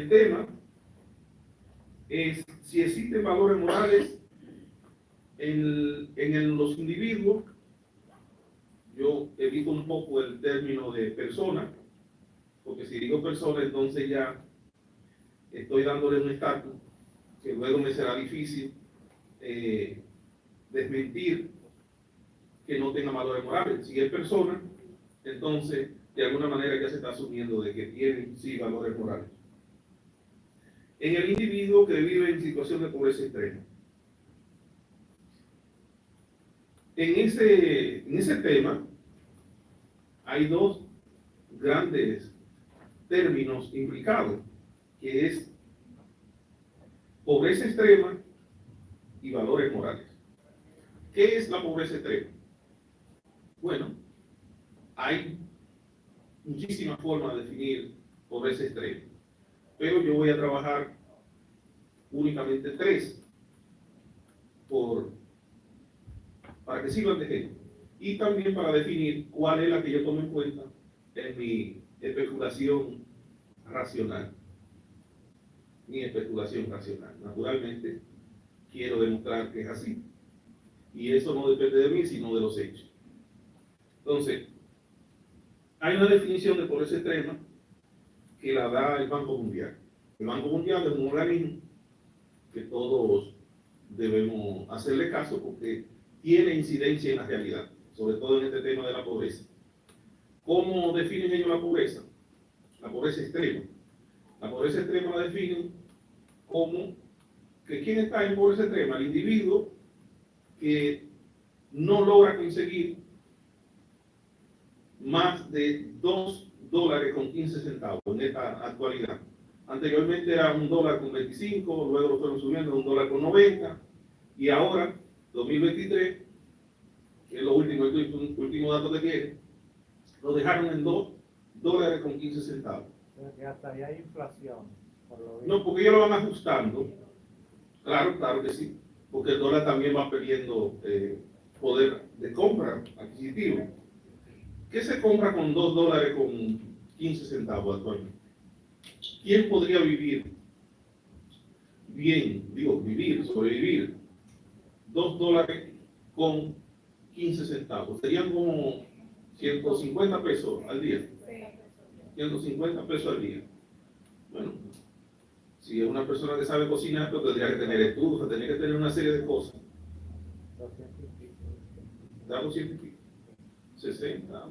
tema es si existen valores morales en los individuos. Yo evito un poco el término de persona, porque si digo persona, entonces ya estoy dándole un estatus que luego me será difícil desmentir que no tenga valores morales. Si es persona, entonces de alguna manera ya se está asumiendo de que tienen sí valores morales. En el individuo que vive en situación de pobreza extrema. En ese tema hay dos grandes términos implicados, que es pobreza extrema y valores morales. ¿Qué es la pobreza extrema? Bueno, hay muchísimas formas de definir pobreza extrema, pero yo voy a trabajar únicamente tres para que sirvan de ejemplo, y también para definir cuál es la que yo tomo en cuenta en mi especulación racional. Mi especulación racional. Naturalmente, quiero demostrar que es así. Y eso no depende de mí, sino de los hechos. Entonces, hay una definición de pobreza extrema que la da el Banco Mundial. El Banco Mundial es un organismo que todos debemos hacerle caso porque tiene incidencia en la realidad, sobre todo en este tema de la pobreza. ¿Cómo definen ellos la pobreza? La pobreza extrema. La pobreza extrema la definen como que ¿quién está en pobreza extrema? El individuo que no logra conseguir más de $2.15 en esta actualidad. Anteriormente era $1.25, luego lo fueron subiendo a $1.90, y ahora, 2023, que es lo último, el último dato que tiene, lo dejaron en $2.15. Que hasta ahí hay inflación. No, porque ellos lo van ajustando. Claro que sí, porque el dólar también va perdiendo poder de compra adquisitivo. ¿Qué se compra con $2.15 actualmente? ¿Quién podría vivir bien, sobrevivir? $2.15. Serían como 150 pesos al día. 150 pesos al día. Bueno, si es una persona que sabe cocinar, pues tendría que tener estufa, tendría que tener una serie de cosas. Da 200 y pico. 60,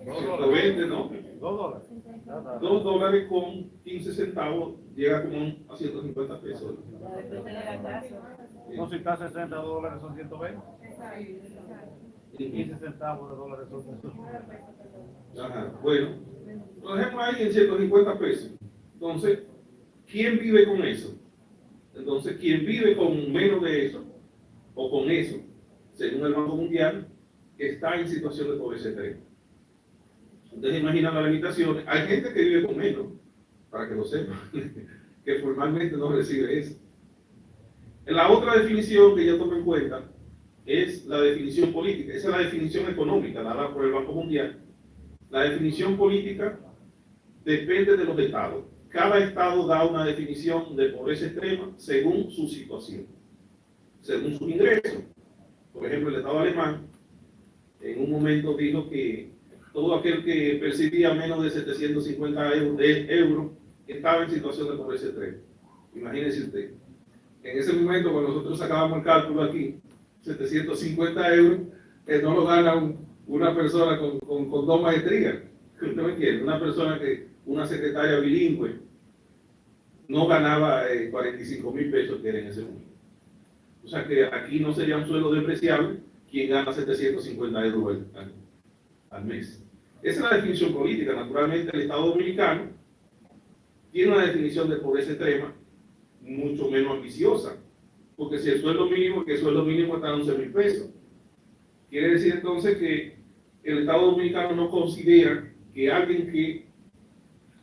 120, ¿no? $2.15 llega como a 150 pesos. No, si está $60 son 120. Y 15 centavos de dólares son 150. Ajá, bueno, lo dejemos ahí en 150 pesos. Entonces, ¿quién vive con eso? Entonces, quien vive con menos de eso, o con eso, según el Banco Mundial, está en situación de pobreza extrema. Ustedes imaginan las limitaciones. Hay gente que vive con menos, para que lo sepan, que formalmente no recibe eso. La otra definición que yo tomo en cuenta es la definición política. Esa es la definición económica dada por el Banco Mundial. La definición política depende de los estados. Cada estado da una definición de pobreza extrema según su situación, según sus ingresos. Por ejemplo, el estado alemán en un momento dijo que todo aquel que percibía menos de 750 euros estaba en situación de pobreza extrema. Imagínense usted. En ese momento, cuando nosotros sacábamos el cálculo aquí, 750 euros, no lo gana una persona con 2 maestrías. ¿Usted me entiende? Una secretaria bilingüe no ganaba 45.000 pesos que era en ese momento. O sea que aquí no sería un sueldo despreciable quien gana 750 euros al mes. Esa es la definición política. Naturalmente, el Estado Dominicano tiene una definición de pobreza extrema mucho menos ambiciosa, porque si el sueldo mínimo está en 11.000 pesos. Quiere decir entonces que el Estado Dominicano no considera que alguien que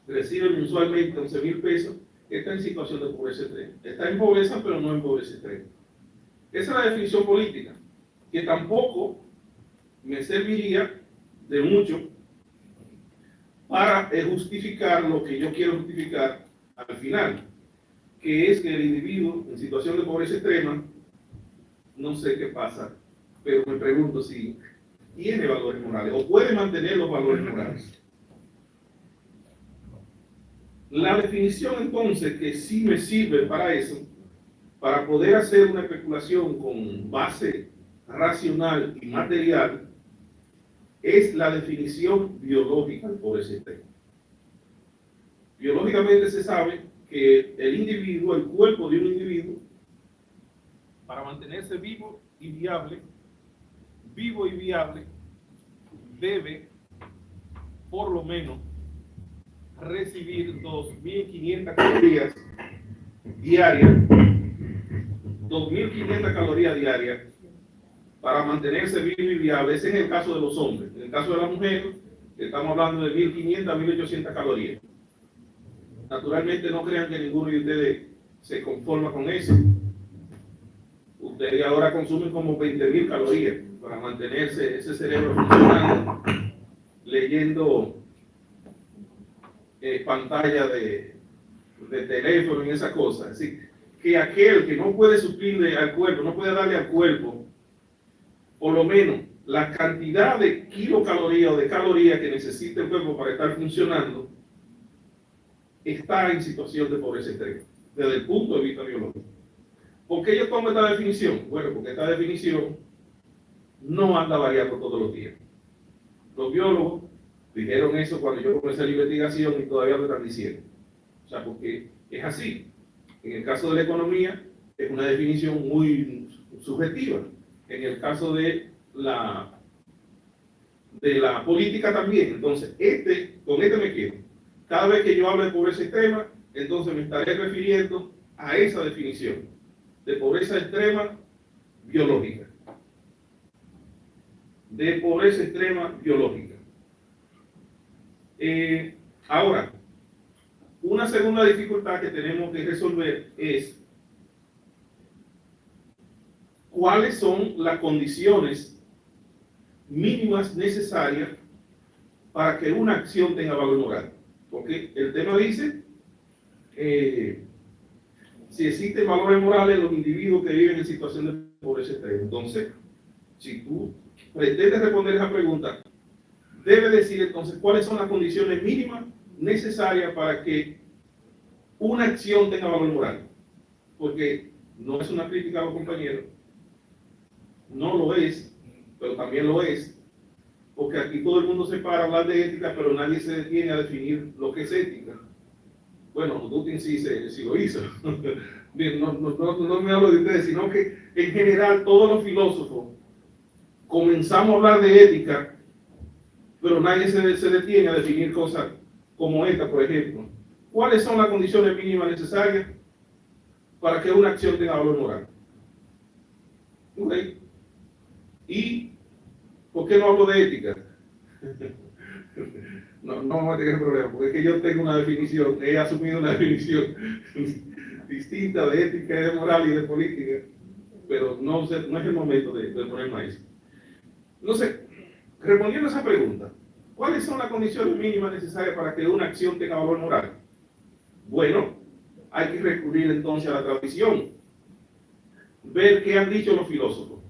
recibe mensualmente 11.000 pesos está en situación de pobreza extrema. Está en pobreza, pero no en pobreza extrema. Esa es la definición política, que tampoco me serviría de mucho para justificar lo que yo quiero justificar al final, que es que el individuo en situación de pobreza extrema, no sé qué pasa, pero me pregunto si tiene valores morales o puede mantener los valores morales. La definición entonces que sí me sirve para eso, para poder hacer una especulación con base racional y material, es la definición biológica de pobreza extrema. Biológicamente se sabe que el individuo, el cuerpo de un individuo, para mantenerse vivo y viable, debe por lo menos recibir 2.500 calorías diarias, 2.500 calorías diarias para mantenerse vivo y viable. Ese es el caso de los hombres. En el caso de la mujer, estamos hablando de 1.500 a 1.800 calorías. Naturalmente no crean que ninguno de ustedes se conforma con eso. Ustedes ahora consumen como 20.000 calorías para mantenerse ese cerebro funcionando, leyendo pantalla de teléfono y esas cosas. Así que aquel que no puede suplirle al cuerpo, no puede darle al cuerpo por lo menos la cantidad de kilocalorías o de calorías que necesita el cuerpo para estar funcionando, está en situación de pobreza extrema, desde el punto de vista biológico. ¿Por qué yo tomo esta definición? Bueno, porque esta definición no anda variando todos los días. Los biólogos dijeron eso cuando yo comencé la investigación y todavía lo están diciendo. O sea, porque es así. En el caso de la economía, es una definición muy subjetiva. En el caso de la política también. Entonces, con este me quedo. Cada vez que yo hable de pobreza extrema, entonces me estaré refiriendo a esa definición de pobreza extrema biológica. De pobreza extrema biológica. Ahora, una segunda dificultad que tenemos que resolver es cuáles son las condiciones mínimas necesarias para que una acción tenga valor moral. Porque el tema dice si existen valores morales en los individuos que viven en situación de pobreza extrema. Entonces, si tú pretendes responder esa pregunta, debe decir entonces cuáles son las condiciones mínimas necesarias para que una acción tenga valor moral. Porque no es una crítica a los compañeros, no lo es, pero también lo es, porque aquí todo el mundo se para a hablar de ética, pero nadie se detiene a definir lo que es ética. Bueno, Dutton sí lo hizo. Bien, no me hablo de ustedes, sino que en general todos los filósofos comenzamos a hablar de ética, pero nadie se detiene a definir cosas como esta, por ejemplo. ¿Cuáles son las condiciones mínimas necesarias para que una acción tenga valor moral? ¿Okay? ¿Y por qué no hablo de ética? No vamos a tener problema, porque es que yo tengo una definición, he asumido una definición distinta de ética, de moral y de política, pero no es el momento de ponerme a eso. Entonces, respondiendo a esa pregunta, ¿cuáles son las condiciones mínimas necesarias para que una acción tenga valor moral? Bueno, hay que recurrir entonces a la tradición, ver qué han dicho los filósofos,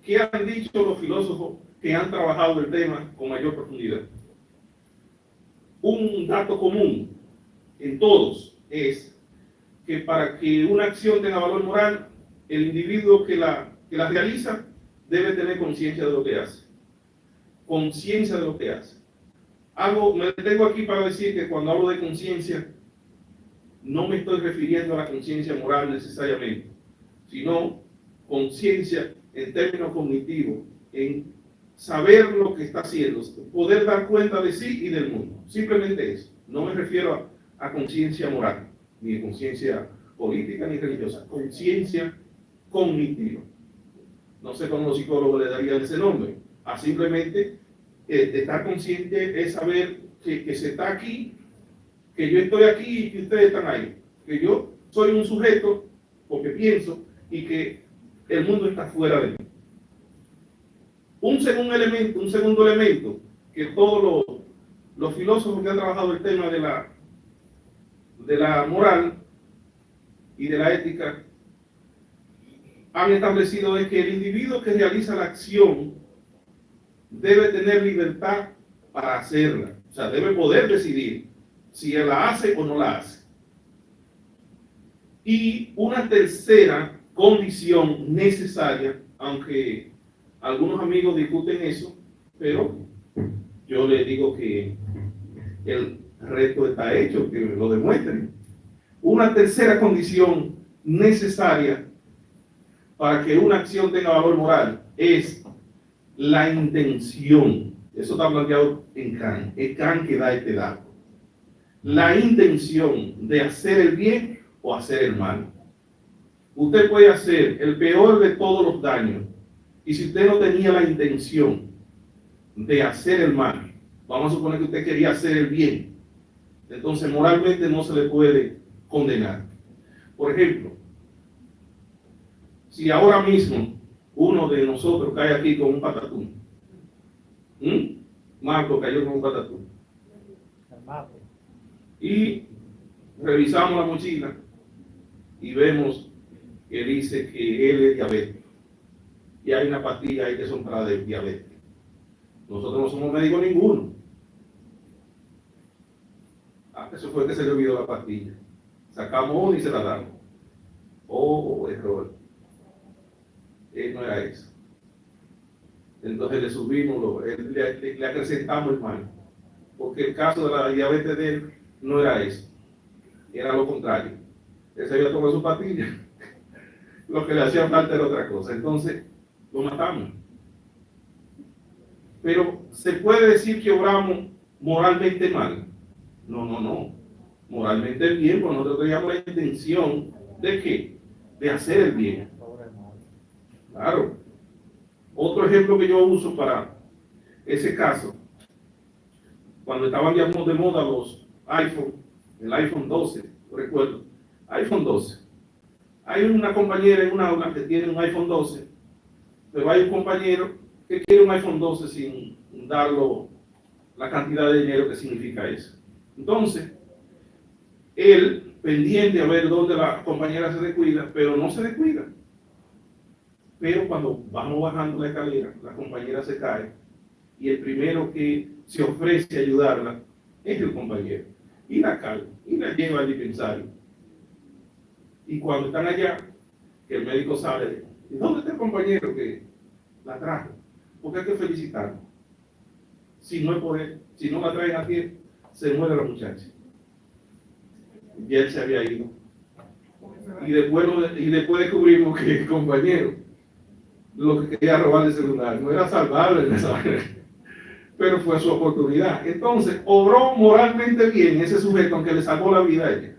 qué han dicho los filósofos que han trabajado el tema con mayor profundidad. Un dato común en todos es que para que una acción tenga valor moral, el individuo que la realiza debe tener conciencia de lo que hace. Conciencia de lo que hace. Me detengo aquí para decir que cuando hablo de conciencia, no me estoy refiriendo a la conciencia moral necesariamente, sino conciencia en términos cognitivos, en saber lo que está haciendo, poder dar cuenta de sí y del mundo. Simplemente eso. No me refiero a conciencia moral, ni conciencia política ni religiosa. Conciencia cognitiva. No sé cómo los psicólogos le darían ese nombre. A simplemente estar consciente es saber que se está aquí, que yo estoy aquí y que ustedes están ahí. Que yo soy un sujeto porque pienso y que el mundo está fuera de mí. Un segundo elemento que todos los filósofos que han trabajado el tema de de la moral y de la ética han establecido es que el individuo que realiza la acción debe tener libertad para hacerla. O sea, debe poder decidir si él la hace o no la hace. Y una tercera condición necesaria, aunque algunos amigos discuten eso, pero yo les digo que el reto está hecho, que lo demuestren. Una tercera condición necesaria para que una acción tenga valor moral es la intención. Eso está planteado en Kant. Es Kant que da este dato. La intención de hacer el bien o hacer el mal. Usted puede hacer el peor de todos los daños, y si usted no tenía la intención de hacer el mal, vamos a suponer que usted quería hacer el bien, entonces moralmente no se le puede condenar. Por ejemplo, si ahora mismo uno de nosotros cae aquí con un patatún, Marco cayó con un patatún, y revisamos la mochila y vemos que dice que él es diabético y hay una pastilla ahí que son para diabetes. Nosotros no somos médicos ninguno. Eso fue que se le olvidó la pastilla. Sacamos una y se la damos. Oh, error. No era eso. Entonces le subimos, le acrecentamos el mal. Porque el caso de la diabetes de él no era eso. Era lo contrario. Él se había tomado su pastilla. Lo que le hacía falta era otra cosa. Entonces, lo matamos. Pero, ¿se puede decir que obramos moralmente mal? No. Moralmente bien, porque nosotros teníamos la intención de ¿qué? De hacer el bien. Claro. Otro ejemplo que yo uso para ese caso, cuando estaban ya de moda los iPhone, el iPhone 12, recuerdo, iPhone 12. Hay una compañera en una aula que tiene un iPhone 12, pero hay un compañero que quiere un iPhone 12 sin darlo la cantidad de dinero que significa eso. Entonces, él, pendiente a ver dónde la compañera se descuida, pero no se descuida. Pero cuando vamos bajando la escalera, la compañera se cae y el primero que se ofrece a ayudarla es el compañero. Y la calma, y la lleva al dispensario. Y cuando están allá, que el médico sale, ¿y dónde está el compañero que la trajo? Porque hay que felicitarlo. Si no es por él, si no la traen aquí, se muere la muchacha. Y él se había ido. Y después descubrimos que el compañero lo que quería robar el celular no era salvarle, pero fue su oportunidad. Entonces, obró moralmente bien ese sujeto, aunque le salvó la vida a ella.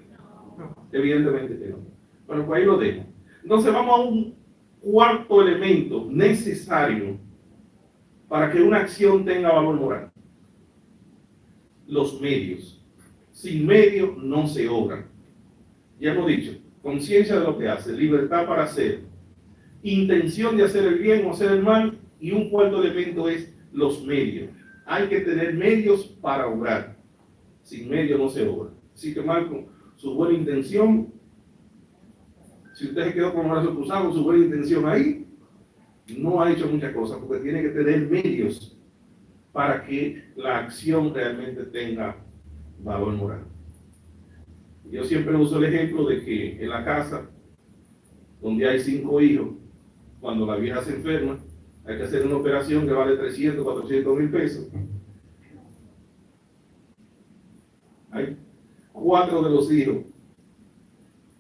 Evidentemente que no. Bueno, pues ahí lo dejo. Entonces vamos a un cuarto elemento necesario para que una acción tenga valor moral. Los medios. Sin medios no se obra. Ya hemos dicho, conciencia de lo que hace, libertad para hacer, intención de hacer el bien o hacer el mal, y un cuarto elemento es los medios. Hay que tener medios para obrar. Sin medios no se obra. Así que Marco, su buena intención, si usted se quedó con los brazos cruzados, su buena intención ahí, no ha hecho muchas cosas, porque tiene que tener medios para que la acción realmente tenga valor moral. Yo siempre uso el ejemplo de que en la casa, donde hay 5 hijos, cuando la vieja se enferma, hay que hacer una operación que vale 300, 400 mil pesos. Hay 4 de los hijos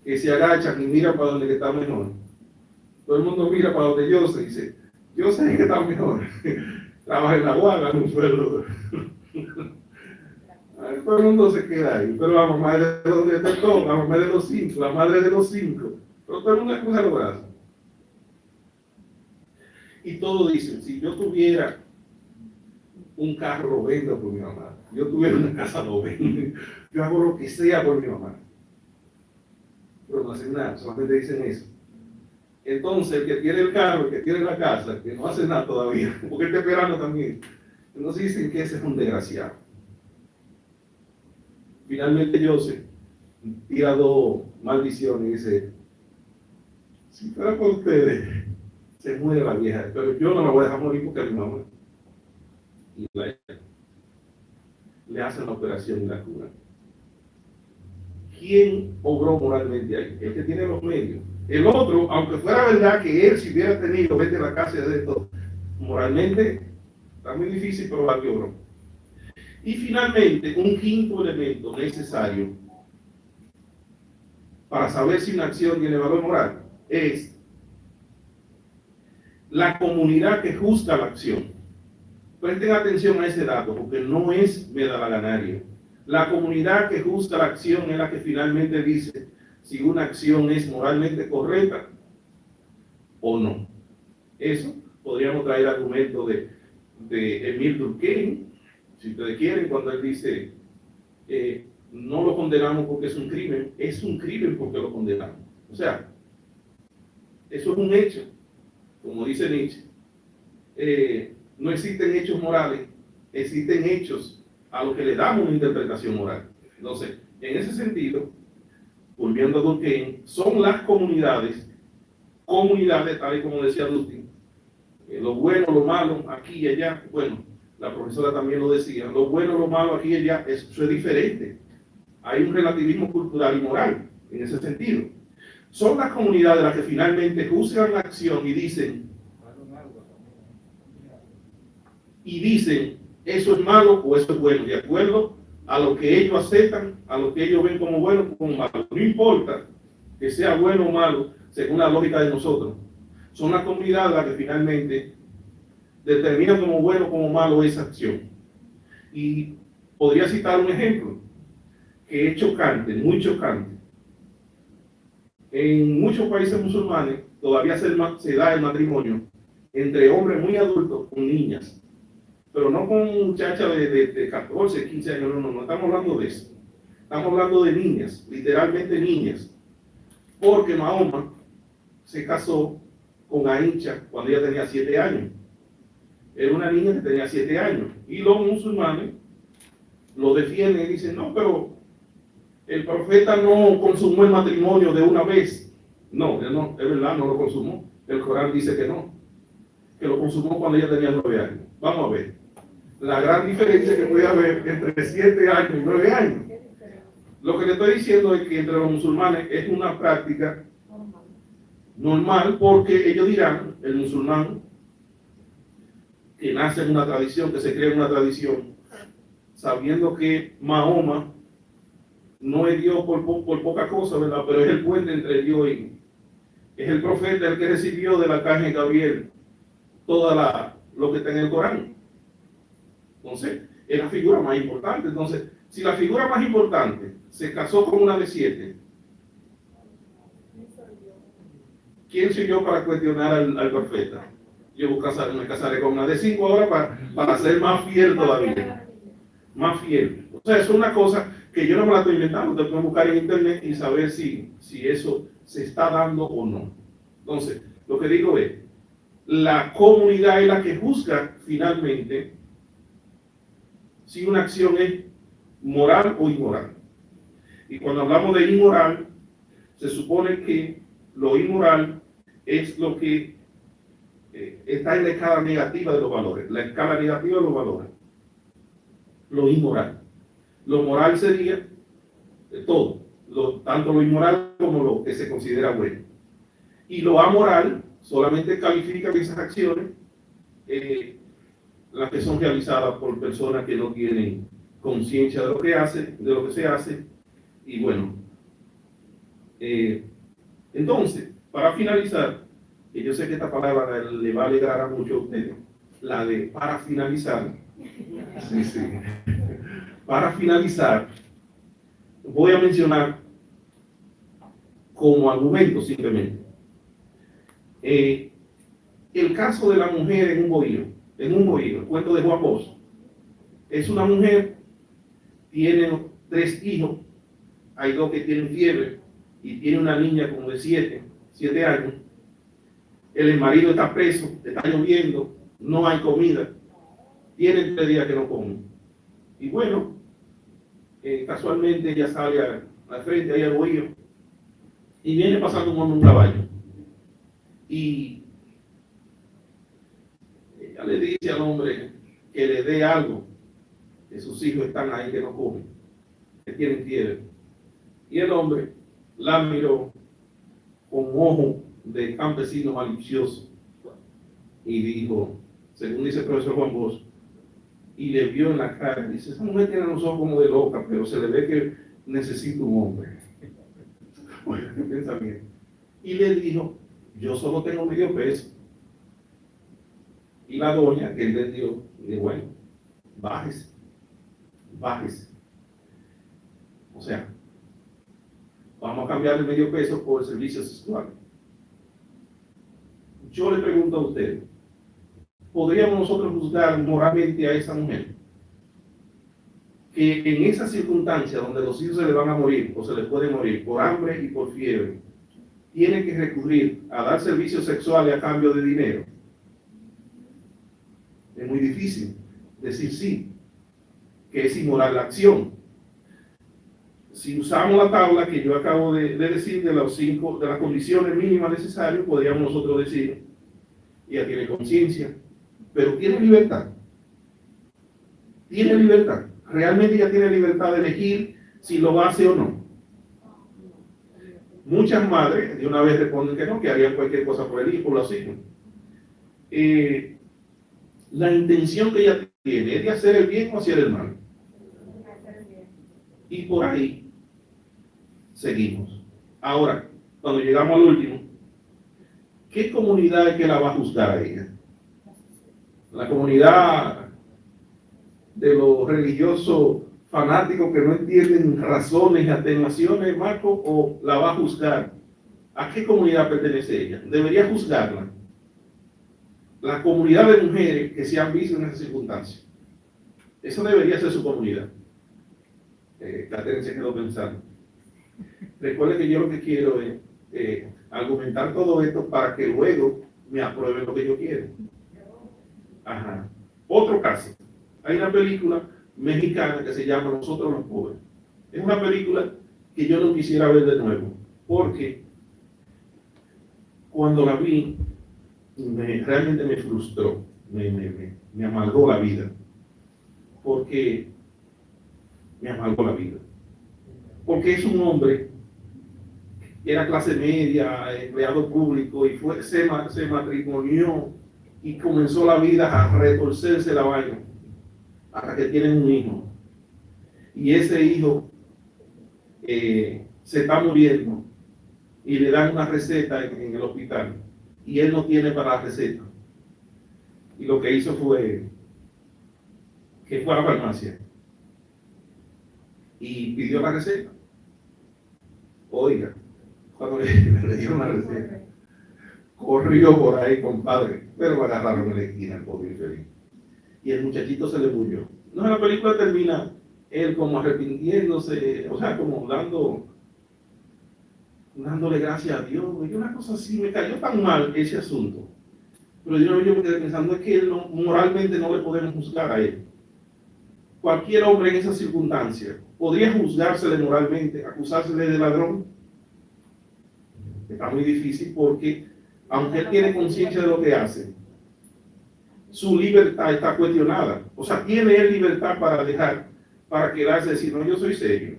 que se agachan y miran para donde está mejor. Todo el mundo mira para donde yo se dice, yo sé que está mejor. Trabaja en la guarda, en un sueldo. Todo el mundo se queda ahí. Pero la mamá es de donde está todo, la mamá es de los 5, la madre es de los 5. Pero todo el mundo cruza los brazos. Y todos dicen, si yo tuviera un carro, lo vendo por mi mamá. Yo tuviera una casa, lo vendo. Yo hago lo que sea por mi mamá. Pero no hacen nada, solamente dicen eso. Entonces, el que tiene el carro, el que tiene la casa, que no hace nada todavía, porque está esperando también. Entonces dicen que ese es un desgraciado. Finalmente Joseph tira dos maldiciones y dice, si fuera por ustedes, se muere la vieja, pero yo no la voy a dejar morir porque es mi mamá. Y le hacen la operación y la cura. ¿Quién obró moralmente ahí? El que tiene los medios. El otro, aunque fuera verdad que él si hubiera tenido, vete a la casa de esto, moralmente está muy difícil probar que obró. Y finalmente, un quinto elemento necesario para saber si una acción tiene valor moral es la comunidad que juzga la acción. Presten atención a ese dato, porque no es medalaganario. La comunidad que juzga la acción es la que finalmente dice si una acción es moralmente correcta o no. Eso podríamos traer argumentos de Emile Durkheim, si ustedes quieren, cuando él dice no lo condenamos porque es un crimen porque lo condenamos. O sea, eso es un hecho, como dice Nietzsche. No existen hechos morales, existen hechos a los que le damos una interpretación moral. Entonces, en ese sentido, volviendo a Durkheim, son las comunidades, tal y como decía Dustin, lo bueno, lo malo, aquí y allá. Bueno, la profesora también lo decía, lo bueno, lo malo, aquí y allá, eso es diferente. Hay un relativismo cultural y moral en ese sentido. Son las comunidades las que finalmente juzgan la acción y dicen, eso es malo o eso es bueno, de acuerdo a lo que ellos aceptan, a lo que ellos ven como bueno o como malo. No importa que sea bueno o malo, según la lógica de nosotros. Son las comunidades las que finalmente determinan como bueno o como malo esa acción. Y podría citar un ejemplo que es chocante, muy chocante. En muchos países musulmanes todavía se da el matrimonio entre hombres muy adultos con niñas. Pero no con muchachas de 14, 15 años, no estamos hablando de eso. Estamos hablando de niñas, literalmente niñas. Porque Mahoma se casó con Aisha cuando ella tenía 7 años. Era una niña que tenía 7 años. Y los musulmanes lo defienden y dicen, no, pero el profeta no consumó el matrimonio de una vez. No, él no, es verdad, no lo consumó. El Corán dice que no, que lo consumó cuando ella tenía 9 años. Vamos a ver la gran diferencia que puede haber entre 7 años y 9 años. Lo que le estoy diciendo es que entre los musulmanes es una práctica normal, porque ellos dirán, el musulmán que nace en una tradición, que se crea en una tradición, sabiendo que Mahoma no es Dios por poca cosa, ¿verdad? Pero es el puente entre Dios y es el profeta, el que recibió del arcángel Gabriel lo que está en el Corán. Entonces, es la figura más importante. Entonces, si la figura más importante se casó con una de 7, ¿quién soy yo para cuestionar al profeta? Yo me casaré con una de 5 ahora para ser más fiel todavía. Más fiel. O sea, es una cosa que yo no me la estoy inventando. Te puedo buscar en internet y saber si eso se está dando o no. Entonces, lo que digo es, la comunidad es la que juzga finalmente si una acción es moral o inmoral. Y cuando hablamos de inmoral, se supone que lo inmoral es lo que está en la escala negativa de los valores. La escala negativa de los valores. Lo inmoral. Lo moral sería todo, tanto lo inmoral como lo que se considera bueno. Y lo amoral solamente califica esas acciones, las que son realizadas por personas que no tienen conciencia de lo que hacen, de lo que se hace. Y bueno, entonces, para finalizar, que yo sé que esta palabra le va a alegrar a muchos de ustedes, la de para finalizar. Sí, sí. Para finalizar, voy a mencionar como argumento simplemente el caso de la mujer en un bohío, el cuento de Juan Bosch. Es una mujer, tiene 3 hijos, hay 2 que tienen fiebre y tiene una niña como de 7 años. El marido está preso, está lloviendo, no hay comida, tienen 3 días que no comen. Y bueno, casualmente ella sale al frente, ahí al bohío, y viene pasando un hombre en un caballo. Y ella le dice al hombre que le dé algo, que sus hijos están ahí que no comen, que tienen fiebre. Y el hombre la miró con ojo de campesino malicioso y dijo, según dice el profesor Juan Bosch, y le vio en la cara, dice, esa mujer tiene los ojos como de loca, pero se le ve que necesita un hombre. Bueno, qué pensamiento. Y le dijo, yo solo tengo medio peso. Y la doña, que entendió, dijo, bueno, bájese, bájese. O sea, vamos a cambiar el medio peso por el servicio sexual. Yo le pregunto a usted, ¿podríamos nosotros juzgar moralmente a esa mujer? Que en esa circunstancia donde los hijos se le van a morir o se les puede morir por hambre y por fiebre, tiene que recurrir a dar servicios sexuales a cambio de dinero. Es muy difícil decir sí, que es inmoral la acción. Si usamos la tabla que yo acabo de decir de las condiciones mínimas necesarias, podríamos nosotros decir, ella tiene conciencia, pero tiene libertad. Tiene libertad. Realmente ella tiene libertad de elegir si lo hace o no. Muchas madres de una vez responden que no, que harían cualquier cosa por el hijo, por los hijos. La intención que ella tiene es de hacer el bien o hacer el mal. Y por ahí seguimos. Ahora, cuando llegamos al último, ¿qué comunidad es que la va a juzgar a ella? La comunidad de los religiosos fanáticos que no entienden razones y atenuaciones, Marco, o la va a juzgar? ¿A qué comunidad pertenece ella? Debería juzgarla la comunidad de mujeres que se han visto en esa circunstancia. Eso debería ser su comunidad. Catherine se quedó pensando. Recuerde que yo lo que quiero es argumentar todo esto para que luego me aprueben lo que yo quiero. Ajá. Otro caso. Hay una película mexicana que se llama Nosotros los Pobres. Es una película que yo no quisiera ver de nuevo, porque cuando la vi, realmente me frustró, me amargó la vida. Porque me amargó la vida. Porque es un hombre que era clase media, empleado público, y se matrimonió y comenzó la vida a retorcerse la vaina hasta que tienen un hijo. Y ese hijo se está muriendo y le dan una receta en el hospital y él no tiene para la receta. Y lo que hizo fue que fue a la farmacia y pidió la receta. Oiga, cuando le dieron la receta, corrió por ahí, compadre, pero lo agarraron en la esquina, el pobre infeliz. Y el muchachito se le murió. No, la película termina él como arrepintiéndose, o sea, como dándole gracias a Dios. Y una cosa así, me cayó tan mal ese asunto. Pero yo me quedé pensando, es que él moralmente no le podemos juzgar a él. Cualquier hombre en esa circunstancia podría juzgársele moralmente, acusársele de ladrón. Está muy difícil porque, aunque él tiene conciencia de lo que hace, su libertad está cuestionada. O sea, tiene él libertad para quedarse y decir, no, yo soy serio.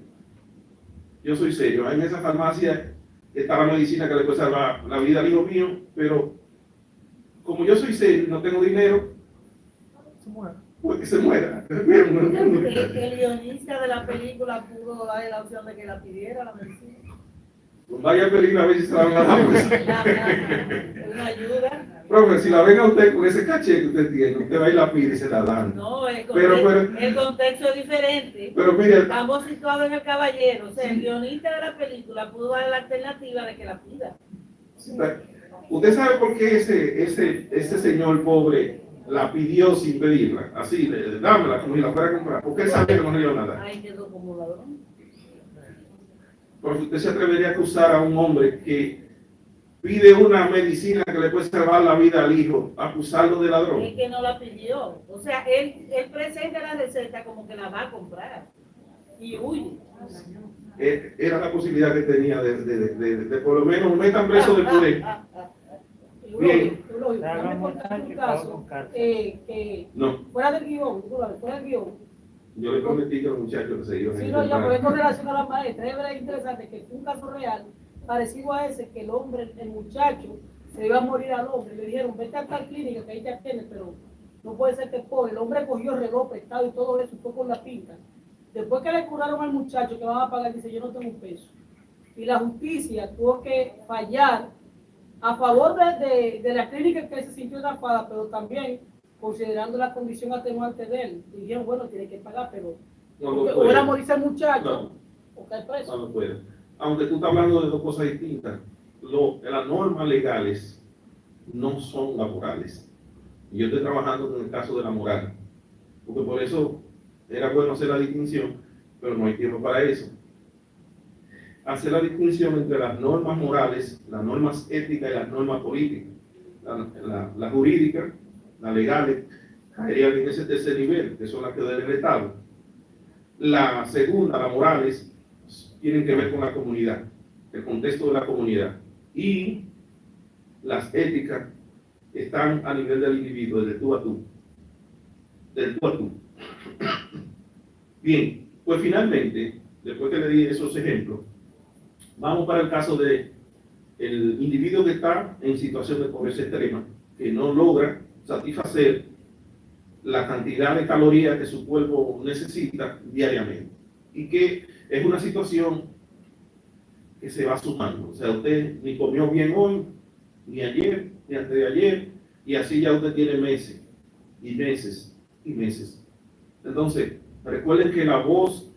Yo soy serio. En esa farmacia está la medicina que le puede salvar la vida al hijo mío, pero como yo soy serio y no tengo dinero, pues que se muera. El guionista de la película pudo darle la opción de que la pidiera la medicina. Pues vaya a pedir a ver si se la van a dar. Una ayuda. Profe, si la ven a usted con ese caché que usted tiene, usted va y la pide y se la dan. No, el contexto es diferente. Pero mire, estamos situados en El Caballero. O sea, el guionista de la película pudo dar la alternativa de que la pida. ¿Usted sabe por qué ese señor pobre la pidió sin pedirla? Así, dámela como si la fuera a comprar. Porque él sabía que no le dio nada. Ahí quedó como ladrón. Porque usted se atrevería a acusar a un hombre que pide una medicina que le puede salvar la vida al hijo, acusarlo de ladrón. Es que no la pidió. O sea, él presenta la receta como que la va a comprar y huye. era la posibilidad que tenía de por lo menos no metan preso del poder. Bien. No, Fuera del guión, fuera del guión. yo le prometí que los muchachos se iban a Sí, no, ya, intentar. pero esto relaciona a la maestra. Es verdad interesante que fue un caso real, parecido a ese, que el hombre, el muchacho, se iba a morir al hombre. Le dijeron, vete a tal clínica que ahí te atienden, pero no puede ser que pobre. El hombre cogió reloj prestado y todo eso, fue con la pinta. Después que le curaron al muchacho que van a pagar, dice, yo no tengo un peso. Y la justicia tuvo que fallar a favor de la clínica que se sintió estafada, pero también considerando la condición atenuante de él. Dijeron, bueno, tiene que pagar, pero No lo o puede. era morirse el muchacho, No. o caer preso. No lo puede. Aunque tú estás hablando de dos cosas distintas. Las normas legales no son laborales. Y yo estoy trabajando con el caso de la moral. Porque por eso era bueno hacer la distinción, pero no hay tiempo para eso. Hacer la distinción entre las normas morales, las normas éticas y las normas políticas. La jurídica, las legales, caerían en ese tercer nivel, que son las que dan el Estado. La segunda, las morales, tienen que ver con la comunidad, el contexto de la comunidad. Y las éticas están a nivel del individuo, del tú a tú. Del tú a tú. Bien, pues finalmente, después que le di esos ejemplos, vamos para el caso de el individuo que está en situación de pobreza extrema, que no logra satisfacer la cantidad de calorías que su cuerpo necesita diariamente. Y que es una situación que se va sumando. O sea, usted ni comió bien hoy, ni ayer, ni antes de ayer, y así ya usted tiene meses, y meses, y meses. Entonces, recuerden que la voz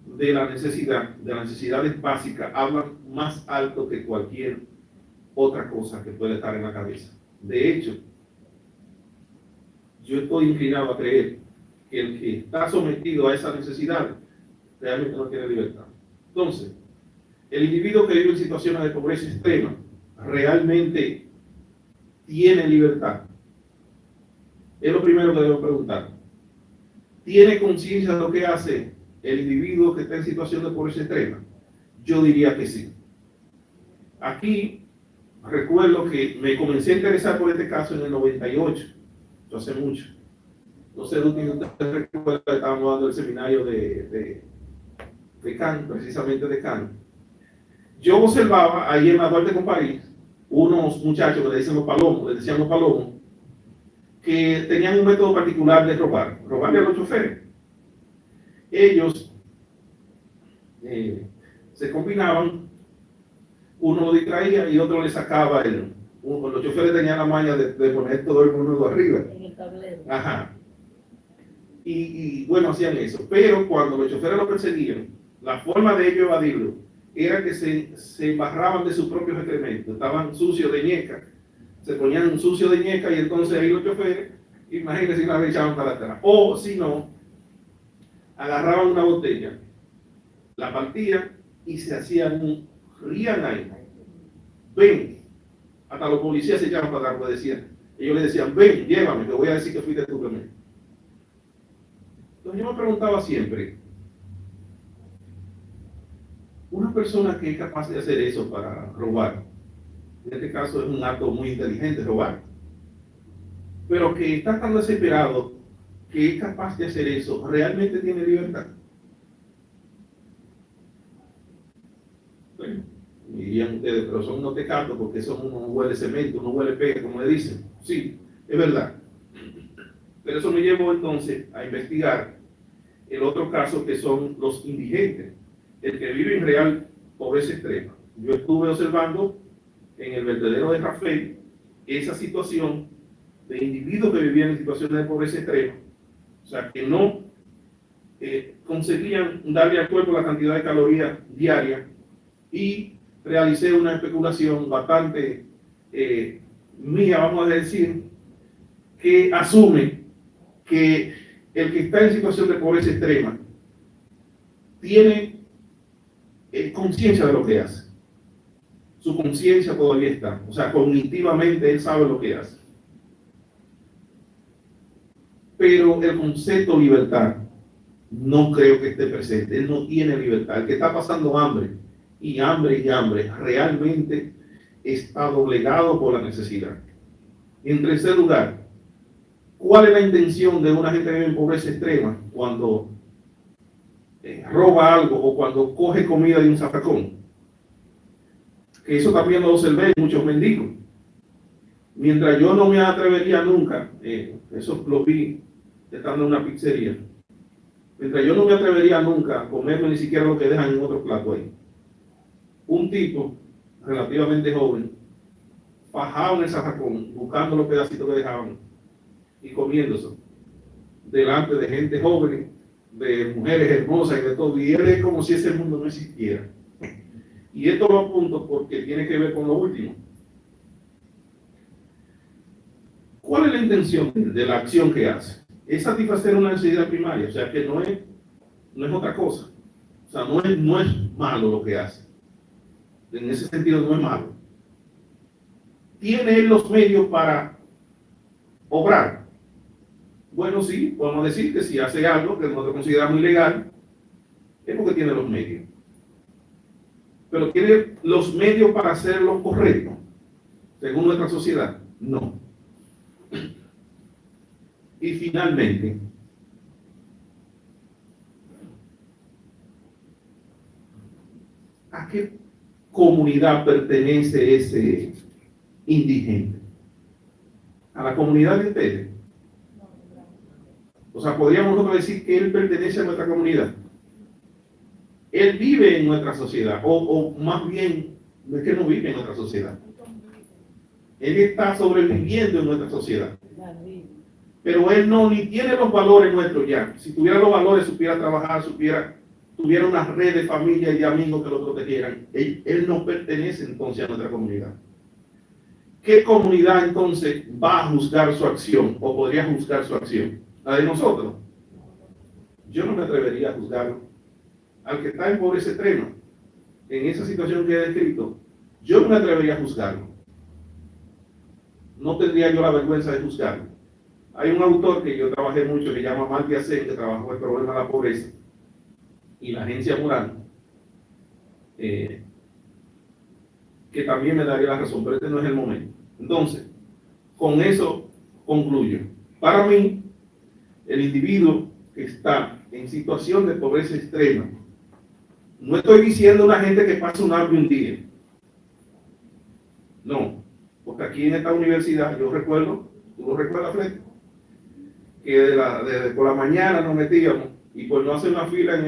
de la necesidad, de las necesidades básicas, habla más alto que cualquier otra cosa que pueda estar en la cabeza. De hecho, yo estoy inclinado a creer que el que está sometido a esa necesidad realmente no tiene libertad. Entonces, el individuo que vive en situaciones de pobreza extrema realmente tiene libertad. Es lo primero que debo preguntar. ¿Tiene conciencia de lo que hace el individuo que está en situación de pobreza extrema? Yo diría que sí. Aquí recuerdo que me comencé a interesar por este caso en el 98, eso hace mucho. No sé, ustedes recuerdan que estábamos dando el seminario de Cannes, precisamente de Cannes. Yo observaba ahí en la Duarte con París unos muchachos que le decían los palomos, que tenían un método particular de robarle a los choferes. Ellos se combinaban, uno lo distraía y otro le sacaba los choferes tenían la maña de poner todo el mundo arriba. En el tablero. Ajá. Y bueno, hacían eso. Pero cuando los choferes lo perseguían, la forma de ellos evadirlo era que se embarraban de sus propios excrementos. Estaban sucios de ñeca. Se ponían sucios de ñeca y entonces ahí los choferes, imagínense, la echaban para atrás. O si no, agarraban una botella, la partían y se hacían rían ahí. Ven. Hasta los policías se echaban para atrás, porque decían, ellos le decían, ven, llévame, te voy a decir que fuiste tú también. Entonces yo me preguntaba siempre, una persona que es capaz de hacer eso para robar, en este caso es un acto muy inteligente robar, pero que está tan desesperado que es capaz de hacer eso, ¿realmente tiene libertad? Bueno, dirían ustedes, pero son unos tecatos porque eso no huele cemento, no huele pega, como le dicen. Sí, es verdad. Pero eso me llevó entonces a investigar el otro caso, que son los indigentes, el que vive en real pobreza extrema. Yo estuve observando en el vertedero de Rafael esa situación de individuos que vivían en situaciones de pobreza extrema, o sea, que no conseguían darle al cuerpo la cantidad de calorías diarias, y realicé una especulación bastante mía, vamos a decir, que asume que el que está en situación de pobreza extrema tiene conciencia de lo que hace. Su conciencia todavía está, o sea, cognitivamente él sabe lo que hace. Pero el concepto libertad no creo que esté presente. Él no tiene libertad. El que está pasando hambre y hambre y hambre realmente está doblegado por la necesidad. En tercer lugar, ¿cuál es la intención de una gente que vive en pobreza extrema cuando roba algo o cuando coge comida de un zafacón? Que eso también lo observé en muchos mendigos. Mientras yo no me atrevería nunca, eso lo vi estando en una pizzería, mientras yo no me atrevería nunca a comerme ni siquiera lo que dejan en otro plato ahí. Un tipo relativamente joven, fajado en el zafacón, buscando los pedacitos que dejaban y comiéndose delante de gente joven, de mujeres hermosas y de todo, y él es como si ese mundo no existiera. Y esto lo apunto porque tiene que ver con lo último. ¿Cuál es la intención de la acción que hace? Es satisfacer una necesidad primaria, o sea que no es otra cosa. O sea, no es malo lo que hace. En ese sentido no es malo. ¿Tiene él los medios para obrar? Bueno, sí, podemos decir que si hace algo que nosotros consideramos ilegal, es porque tiene los medios. Pero ¿tiene los medios para hacer lo correcto, según nuestra sociedad? No. Y finalmente, ¿a qué comunidad pertenece ese indigente? ¿A la comunidad de ustedes? O sea, podríamos nosotros decir que él pertenece a nuestra comunidad. Él vive en nuestra sociedad, o más bien, no es que no vive en nuestra sociedad. Él está sobreviviendo en nuestra sociedad. Pero él no ni tiene los valores nuestros ya. Si tuviera los valores, supiera trabajar, tuviera una red de familia y de amigos que lo protegieran. Él no pertenece entonces a nuestra comunidad. ¿Qué comunidad entonces va a juzgar su acción o podría juzgar su acción? ¿La de nosotros? Yo no me atrevería a juzgarlo. Al que está en pobreza extrema, en esa situación que he descrito, yo no me atrevería a juzgarlo. No tendría yo la vergüenza de juzgarlo. Hay un autor que yo trabajé mucho, que se llama Amartya Sen, que trabajó el problema de la pobreza y la agencia moral, que también me daría la razón, pero este no es el momento. Entonces, con eso concluyo. Para mí, el individuo que está en situación de pobreza extrema, no estoy diciendo una gente que pasa un hambre un día. No, porque aquí en esta universidad, yo recuerdo, ¿tú lo recuerdas, Fred? Que por la mañana nos metíamos y por no hacer una fila en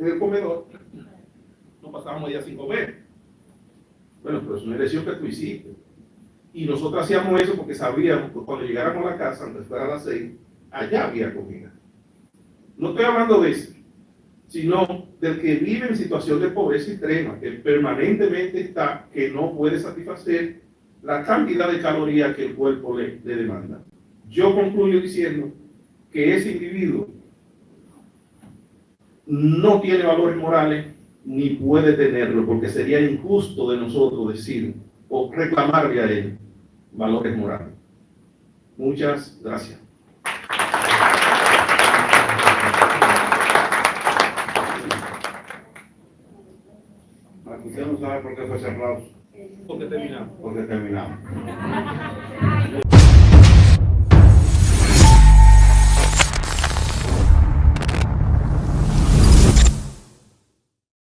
el comedor, no pasábamos días sin comer. Bueno, pero es una elección que tú hiciste. Y nosotros hacíamos eso porque sabíamos que cuando llegáramos a la casa, antes fuera a las 6, allá había comida. No estoy hablando de eso, sino del que vive en situación de pobreza extrema, que permanentemente está, que no puede satisfacer la cantidad de calorías que el cuerpo le demanda. Yo concluyo diciendo que ese individuo no tiene valores morales ni puede tenerlo, porque sería injusto de nosotros decir o reclamarle a él valores morales. Muchas gracias. Usted no sabe por qué fue ese aplauso. Porque terminamos. Porque terminamos.